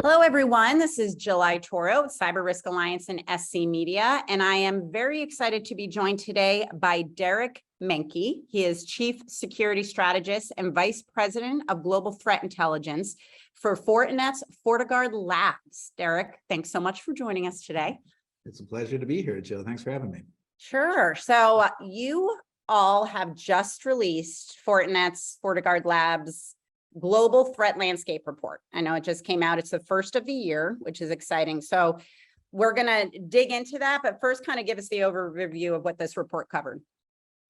Hello, everyone. This is Jill Aitoro, Cyber Risk Alliance and SC Media, and I am very excited to be joined today by Derek Manky. He is Chief Security Strategist and Vice President of Global Threat Intelligence for Fortinet's FortiGuard Labs. Derek, thanks so much for joining us today. It's a pleasure to be here, Jill. Thanks for having me. Sure. So you all have just released Fortinet's FortiGuard Labs Global Threat Landscape Report. I know it just came out. It's the first of the year, which is exciting. So we're going to dig into that, but first kind of give us the overview of what this report covered.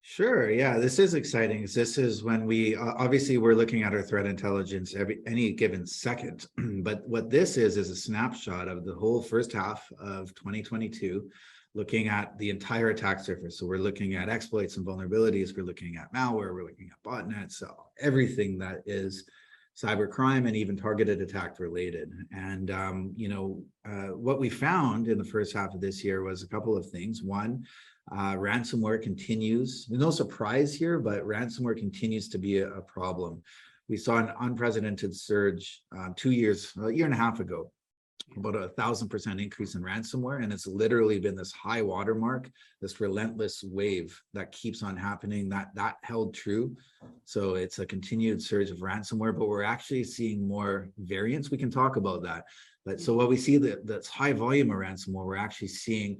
Sure. Yeah, this is exciting. This is when we obviously we're looking at our threat intelligence any given second. But what this is a snapshot of the whole first half of 2022, looking at the entire attack surface. So we're looking at exploits and vulnerabilities. We're looking at malware. We're looking at botnets. So everything that is cybercrime and even targeted attack related. And, what we found in the first half of this year was a couple of things. One, ransomware continues. No surprise here, but ransomware continues to be a problem. We saw an unprecedented surge a year and a half ago, about 1,000% increase in ransomware, and it's literally been this high watermark, this relentless wave that keeps on happening. That held true. So it's a continued surge of ransomware, but we're actually seeing more variants. We can talk about that. But so what we see that's high volume of ransomware, we're actually seeing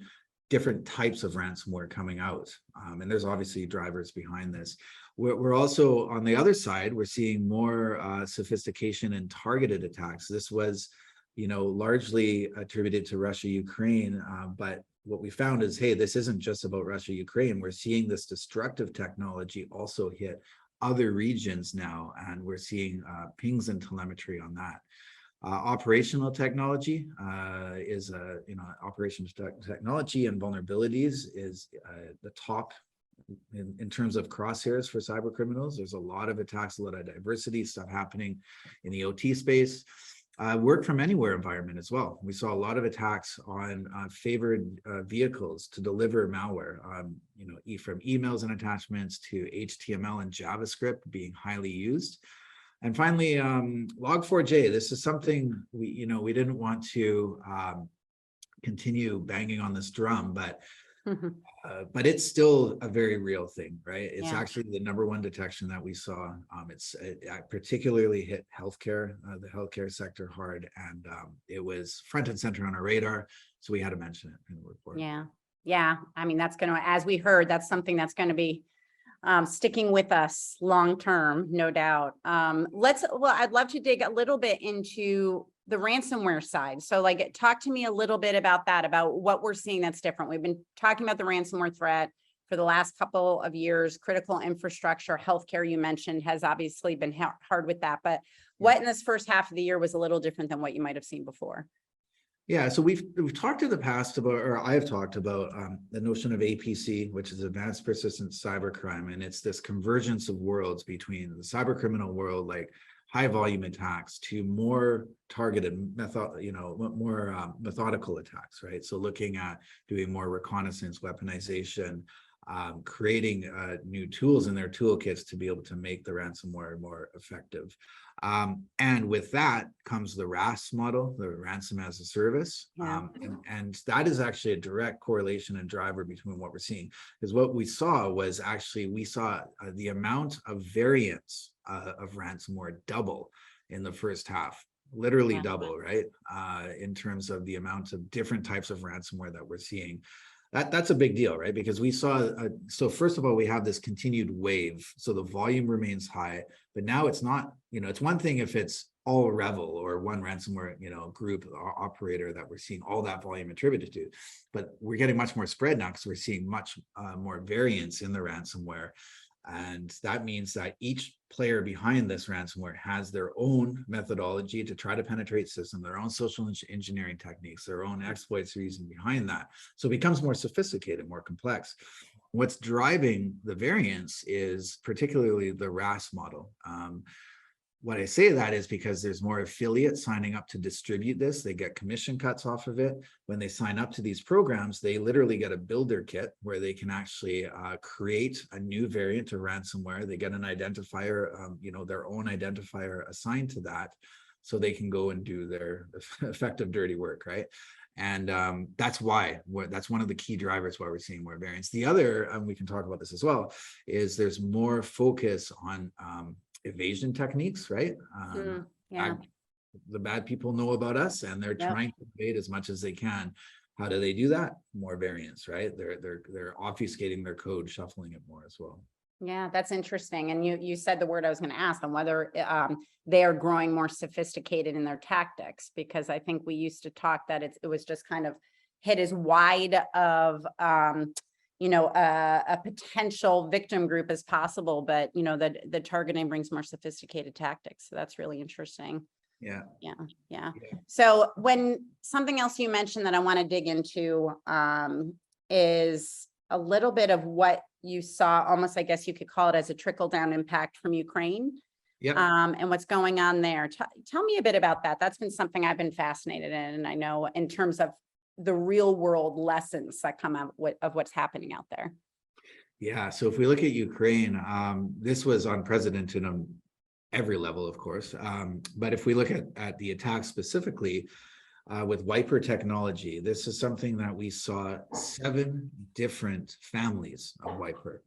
different types of ransomware coming out, and there's obviously drivers behind this. We're also on the other side, we're seeing more sophistication in targeted attacks. This was largely attributed to Russia, Ukraine. But what we found is, hey, this isn't just about Russia, Ukraine. We're seeing this destructive technology also hit other regions now, and we're seeing pings and telemetry on that. Operational technology operational technology and vulnerabilities is the top in terms of crosshairs for cyber criminals. There's a lot of attacks, a lot of adversity stuff happening in the OT space. Work from anywhere environment as well. We saw a lot of attacks on favored vehicles to deliver malware, from emails and attachments to HTML and JavaScript being highly used. And finally, Log4j. This is something we didn't want to continue banging on this drum, but it's still a very real thing, right? It's actually the #1 detection that we saw. It particularly hit healthcare, the healthcare sector hard, and it was front and center on our radar. So we had to mention it in the report. Yeah. I mean, that's going to, as we heard, that's something that's going to be sticking with us long term, no doubt. I'd love to dig a little bit into the ransomware side. So talk to me a little bit about that, about what we're seeing that's different. We've been talking about the ransomware threat for the last couple of years. Critical infrastructure, healthcare, you mentioned, has obviously been hard with that. But what in this first half of the year was a little different than what you might have seen before? Yeah, so we've talked in the past about, or I've talked about the notion of APC, which is advanced persistent cybercrime, and it's this convergence of worlds between the cyber criminal world, like high volume attacks, to more targeted methodical attacks, right? So looking at doing more reconnaissance, weaponization, creating new tools in their toolkits to be able to make the ransomware more effective. And with that comes the RAS model, the ransom as a service. And that is actually a direct correlation and driver between what we're seeing. Because what we saw was we saw the amount of variants of ransomware double in the first half, literally double, right? In terms of the amount of different types of ransomware that we're seeing. That's a big deal, right? Because we saw, so first of all, we have this continued wave. So the volume remains high, but now it's not, it's one thing if it's all Revel or one ransomware, group operator that we're seeing all that volume attributed to, but we're getting much more spread now because we're seeing much more variance in the ransomware. And that means that each player behind this ransomware has their own methodology to try to penetrate system, their own social engineering techniques, their own exploits reason behind that. So it becomes more sophisticated, more complex. What's driving the variance is particularly the RAS model. What I say that is because there's more affiliates signing up to distribute this. They get commission cuts off of it. When they sign up to these programs, they literally get a builder kit where they can actually create a new variant of ransomware. They get an identifier, their own identifier assigned to that. so they can go and do their effective dirty work, right? And that's that's one of the key drivers why we're seeing more variance. The other, and we can talk about this as well, is there's more focus on evasion techniques, right? Yeah. The bad people know about us, and they're trying to evade as much as they can. How do they do that? More variance, right? They're obfuscating their code, shuffling it more as well. Yeah, that's interesting. And you said the word I was going to ask on whether they are growing more sophisticated in their tactics, because I think we used to talk that it was just kind of hit as wide of a potential victim group as possible, but the targeting brings more sophisticated tactics. So that's really interesting. Yeah. So when something else you mentioned that I want to dig into is a little bit of what you saw, almost, I guess you could call it as a trickle down impact from Ukraine. And what's going on there. Tell me a bit about that. That's been something I've been fascinated in. And I know in terms of the real world lessons that come out of what's happening out there. Yeah. So if we look at Ukraine, this was unprecedented on every level, of course. But if we look at the attack specifically, with Wiper technology, this is something that we saw 7 different families of Wiper.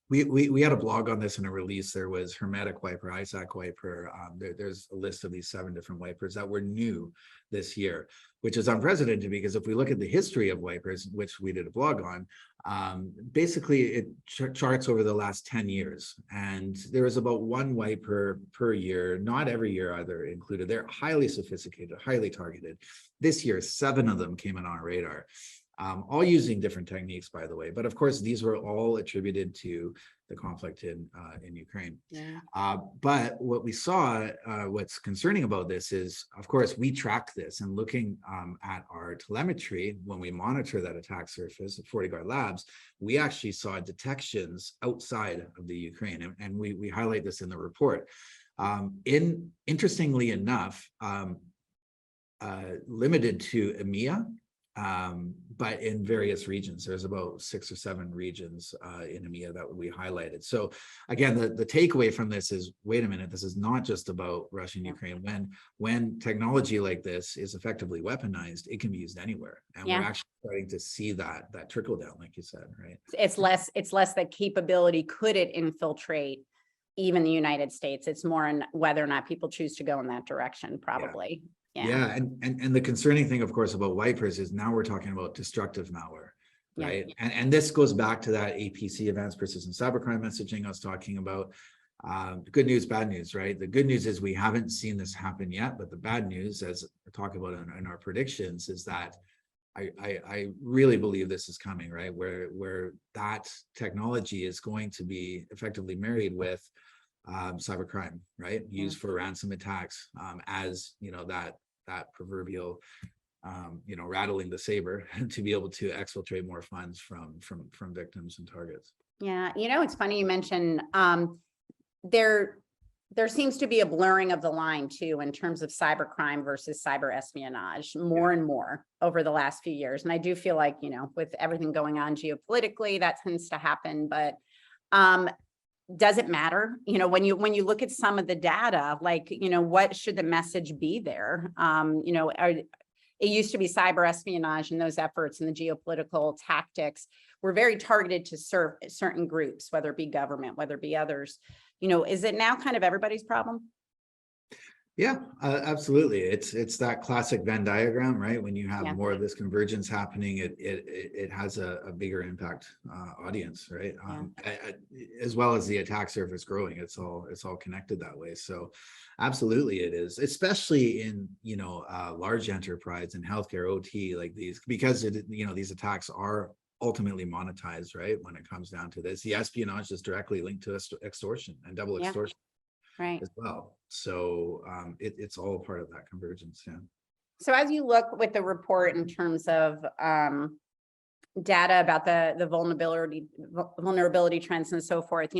We had a blog on this in a release. There was Hermetic Wiper, ISAC Wiper. There's a list of these 7 different Wipers that were new this year, which is unprecedented, because if we look at the history of Wipers, which we did a blog on, basically it charts over the last 10 years. And there was about 1 Wiper per year, not every year either included. They're highly sophisticated, highly targeted. This year, 7 of them came in on our radar. All using different techniques, by the way. But of course, these were all attributed to the conflict in Ukraine. But what we saw, what's concerning about this is, of course, we track this, and looking at our telemetry, when we monitor that attack surface at FortiGuard Labs, we actually saw detections outside of the Ukraine. And we highlight this in the report. Interestingly enough, limited to EMEA, but in various regions. There's about 6 or 7 regions in EMEA that we highlighted. So again, the takeaway from this is, wait a minute, this is not just about Russia and Ukraine. When technology like this is effectively weaponized, it can be used anywhere. And we're actually starting to see that trickle down, like you said, right? It's less that capability, could it infiltrate even the United States? It's more in whether or not people choose to go in that direction, probably. Yeah. And the concerning thing, of course, about Wipers is now we're talking about destructive malware, right? And this goes back to that APC, advanced persistent cybercrime messaging I was talking about. Good news, bad news, right? The good news is we haven't seen this happen yet, but the bad news, as we're talking about in our predictions, is that I really believe this is coming, right? Where that technology is going to be effectively married with cybercrime, right? Used for ransom attacks, as that proverbial rattling the saber to be able to exfiltrate more funds from victims and targets. It's funny you mentioned there seems to be a blurring of the line too in terms of cybercrime versus cyber espionage more and more over the last few years. And I do feel like, with everything going on geopolitically, that tends to happen. But does it matter? When you look at some of the data, like, what should the message be there? It used to be cyber espionage, and those efforts and the geopolitical tactics were very targeted to serve certain groups, whether it be government, whether it be others. Is it now kind of everybody's problem? Yeah, absolutely. It's that classic Venn diagram, right? When you have more of this convergence happening, it has a bigger impact audience, right? As well as the attack surface growing, it's all connected that way. So, absolutely, it is, especially in large enterprise and healthcare, OT, like these, because these attacks are ultimately monetized, right? When it comes down to this, the espionage is directly linked to extortion and double extortion. Right. As well. So it's all part of that convergence. So as you look with the report in terms of data about the vulnerability trends and so forth,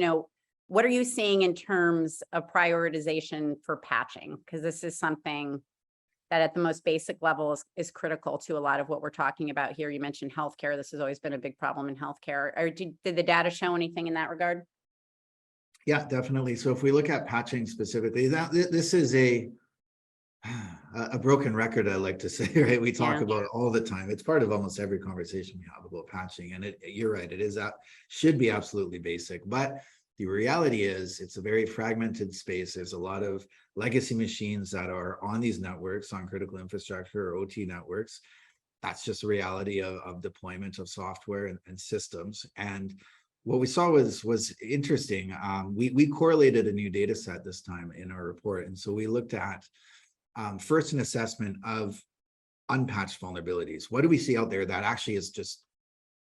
what are you seeing in terms of prioritization for patching? Because this is something that at the most basic level is critical to a lot of what we're talking about here. You mentioned healthcare. This has always been a big problem in healthcare. Or did the data show anything in that regard? Yeah, definitely. So if we look at patching specifically, this is a A broken record, I like to say, right? We talk Yeah. about it all the time. It's part of almost every conversation we have about patching. And you're right, it is that should be absolutely basic. But the reality is it's a very fragmented space. There's a lot of legacy machines that are on these networks, on critical infrastructure or OT networks. That's just a reality of deployment of software and systems. And what we saw was interesting. We correlated a new data set this time in our report. And so we looked at first an assessment of unpatched vulnerabilities. What do we see out there that actually is just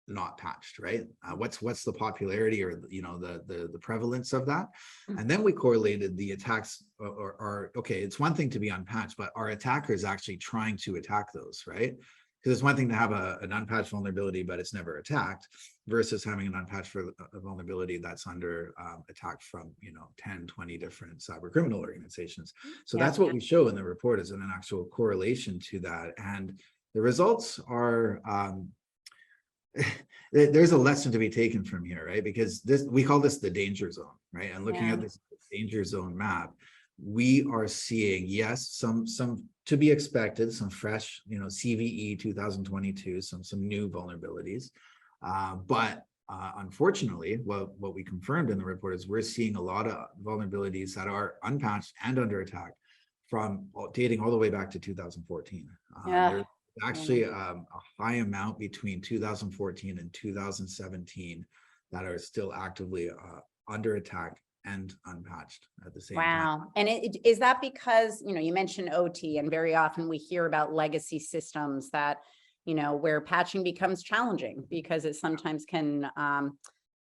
not patched, right? What's the popularity or the prevalence of that? And then we correlated the attacks or okay, it's one thing to be unpatched, but are attackers actually trying to attack those, right? Because it's one thing to have an unpatched vulnerability, but it's never attacked, versus having an unpatched vulnerability that's under attack from 10, 20 different cyber criminal organizations. So that's what we show in the report is an actual correlation to that. And the results are there's a lesson to be taken from here, right? Because we call this the danger zone, right? And looking at this danger zone map, we are seeing, yes, some to be expected, some fresh, CVE 2022, some new vulnerabilities. But unfortunately, what we confirmed in the report is we're seeing a lot of vulnerabilities that are unpatched and under attack from dating all the way back to 2014. There's actually a high amount between 2014 and 2017 that are still actively under attack and unpatched at the same time. Wow. And is that because, you mentioned OT, and very often we hear about legacy systems that, where patching becomes challenging because it sometimes can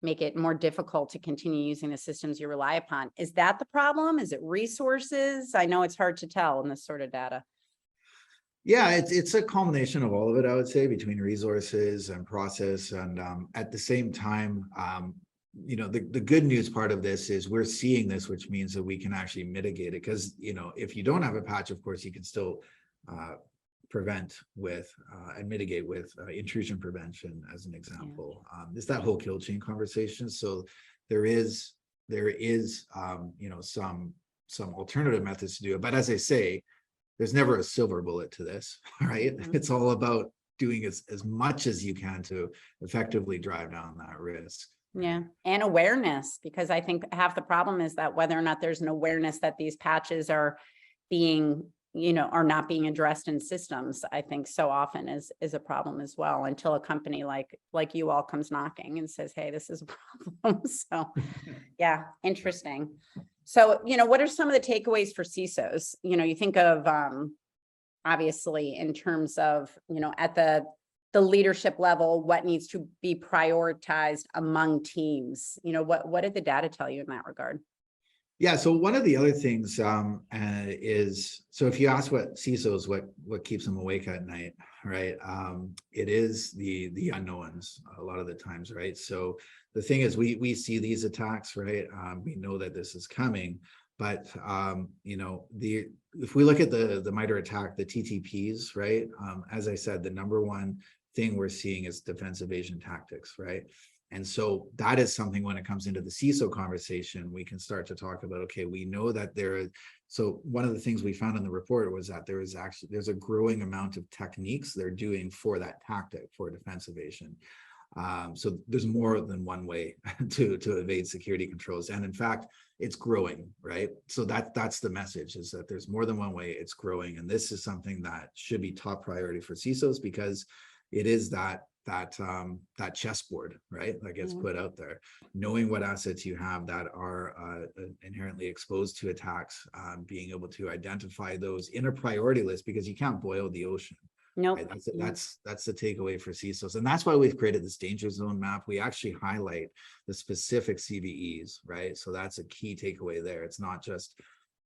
make it more difficult to continue using the systems you rely upon. Is that the problem? Is it resources? I know it's hard to tell in this sort of data. Yeah, it's a combination of all of it, I would say, between resources and process. And at the same time, the good news part of this is we're seeing this, which means that we can actually mitigate it. Because, if you don't have a patch, of course, you can still prevent with and mitigate with intrusion prevention, as an example. It's that whole kill chain conversation. So there is some alternative methods to do it. But as I say, there's never a silver bullet to this, right? It's all about doing as much as you can to effectively drive down that risk. Yeah. And awareness, because I think half the problem is that whether or not there's an awareness that these patches are being, are not being addressed in systems, I think so often is a problem as well, until a company like you all comes knocking and says, hey, this is a problem. So yeah, interesting. So, what are some of the takeaways for CISOs? You think of, obviously, in terms of, at the leadership level, what needs to be prioritized among teams? What did the data tell you in that regard? Yeah, so one of the other things is, so if you ask what CISOs, what keeps them awake at night, right? It is the unknowns a lot of the times, right? So the thing is, we see these attacks, right? We know that this is coming, but if we look at the MITRE attack, the TTPs, right? As I said, the number one thing we're seeing is defense evasion tactics, right? And so that is something when it comes into the CISO conversation, we can start to talk about, okay, we know that so one of the things we found in the report was that there's a growing amount of techniques they're doing for that tactic for defense evasion. So there's more than one way to evade security controls. And in fact, it's growing, right? So that's the message, is that there's more than one way, it's growing. And this is something that should be top priority for CISOs, because it is that chessboard, right, that gets put out there, knowing what assets you have that are inherently exposed to attacks, being able to identify those in a priority list, because you can't boil the ocean. Nope. Right? That's the takeaway for CISOs. And that's why we've created this danger zone map. We actually highlight the specific CVEs, right? So that's a key takeaway there. It's not just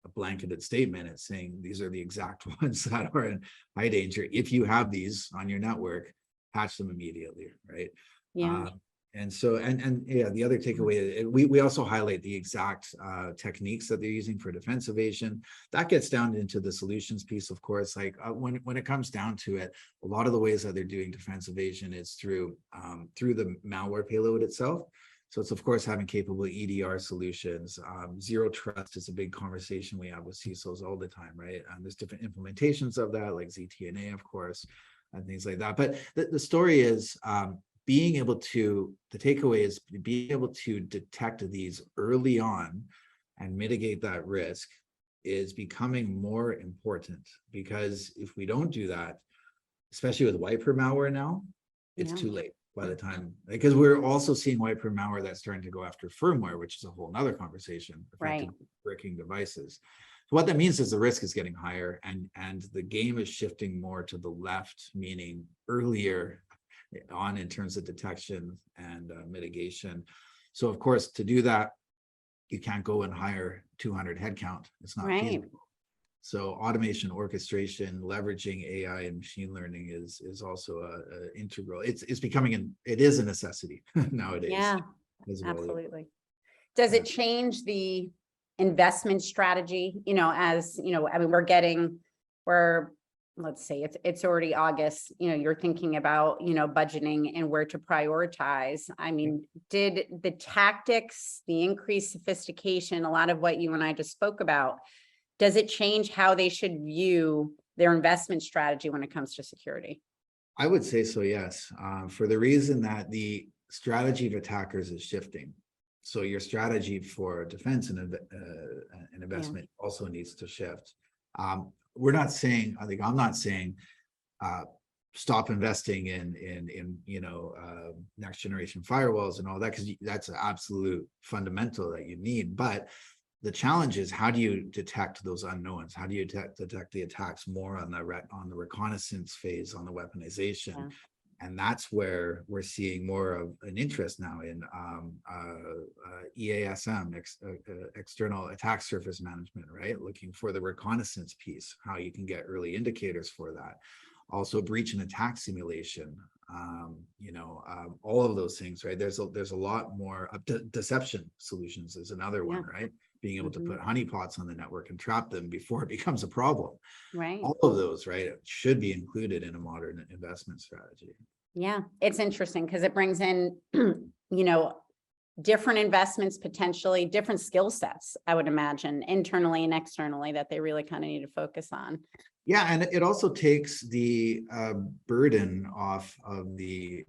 a blanketed statement. It's saying these are the exact ones that are in high danger. If you have these on your network, patch them immediately, right? Yeah. And so, and yeah, the other takeaway, we also highlight the exact techniques that they're using for defense evasion. That gets down into the solutions piece, of course. Like when it comes down to it, a lot of the ways that they're doing defense evasion is through the malware payload itself. So it's, of course, having capable EDR solutions. Zero trust is a big conversation we have with CISOs all the time, right? There's different implementations of that, like ZTNA, of course, and things like that. But the story is being able to, the takeaway is being able to detect these early on and mitigate that risk is becoming more important, because if we don't do that, especially with wiper malware now, it's too late by the time, because we're also seeing wiper malware that's starting to go after firmware, which is a whole nother conversation, effectively bricking devices. So what that means is the risk is getting higher, and the game is shifting more to the left, meaning earlier on in terms of detection and mitigation. So of course, to do that, you can't go and hire 200 headcount. It's not feasible. So automation, orchestration, leveraging AI and machine learning is also a integral. It's becoming it is a necessity nowadays. Yeah, absolutely. Does it change the investment strategy? You know, as you know, I mean, let's say it's already August. You know, you're thinking about budgeting and where to prioritize. I mean, did the tactics, the increased sophistication, a lot of what you and I just spoke about, does it change how they should view their investment strategy when it comes to security? I would say so, yes, for the reason that the strategy of attackers is shifting. So your strategy for defense and investment also needs to shift. We're not saying, I'm not saying stop investing in next generation firewalls and all that, because that's an absolute fundamental that you need. But the challenge is, how do you detect those unknowns? How do you detect the attacks more on the reconnaissance phase, on the weaponization? And that's where we're seeing more of an interest now in EASM, external attack surface management, right? Looking for the reconnaissance piece, how you can get early indicators for that. Also breach and attack simulation, all of those things, right? There's a lot more. Deception solutions is another one, right? Being able to put honeypots on the network and trap them before it becomes a problem. Right. All of those, right, should be included in a modern investment strategy. Yeah, it's interesting because it brings in, different investments, potentially different skill sets, I would imagine, internally and externally, that they really kind of need to focus on. Yeah, and it also takes the burden off of the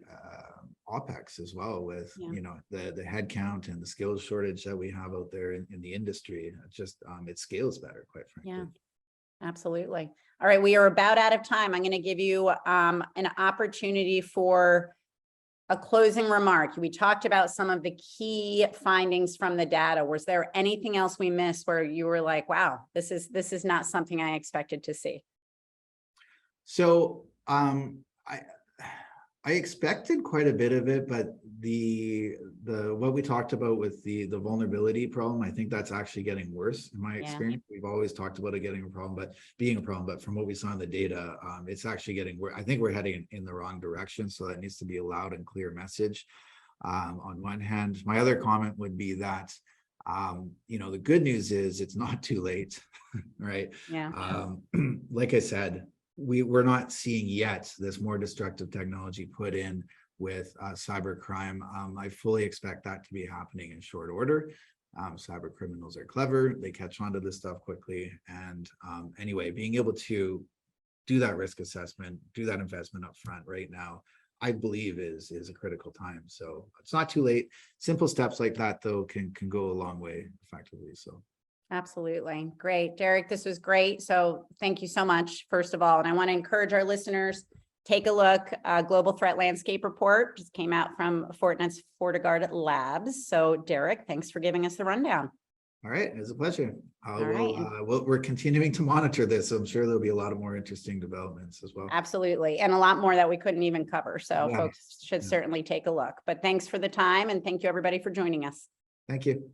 OpEx as well, with the headcount and the skills shortage that we have out there in the industry. It just it scales better, quite frankly. Yeah, absolutely. All right, we are about out of time. I'm going to give you an opportunity for a closing remark. We talked about some of the key findings from the data. Was there anything else we missed where you were like, wow, this is not something I expected to see? So I expected quite a bit of it, but the what we talked about with the vulnerability problem, I think that's actually getting worse in my experience. We've always talked about it getting a problem, but being a problem. But from what we saw in the data, it's actually getting worse. I think we're heading in the wrong direction. So that needs to be a loud and clear message. On one hand, my other comment would be that the good news is it's not too late, right? Yeah. Like I said, we're not seeing yet this more destructive technology put in with cyber crime. I fully expect that to be happening in short order. Cyber criminals are clever. They catch on to this stuff quickly. And anyway, being able to do that risk assessment, do that investment up front right now, I believe is a critical time. So it's not too late. Simple steps like that, though, can go a long way effectively. So. Absolutely. Great. Derek, this was great. So thank you so much, first of all. And I want to encourage our listeners, take a look. Global Threat Landscape Report just came out from Fortinet's FortiGuard Labs. So Derek, thanks for giving us the rundown. All right. It was a pleasure. Right. We're continuing to monitor this. So I'm sure there'll be a lot of more interesting developments as well. Absolutely. And a lot more that we couldn't even cover. So folks should certainly take a look. But thanks for the time. And thank you, everybody, for joining us. Thank you.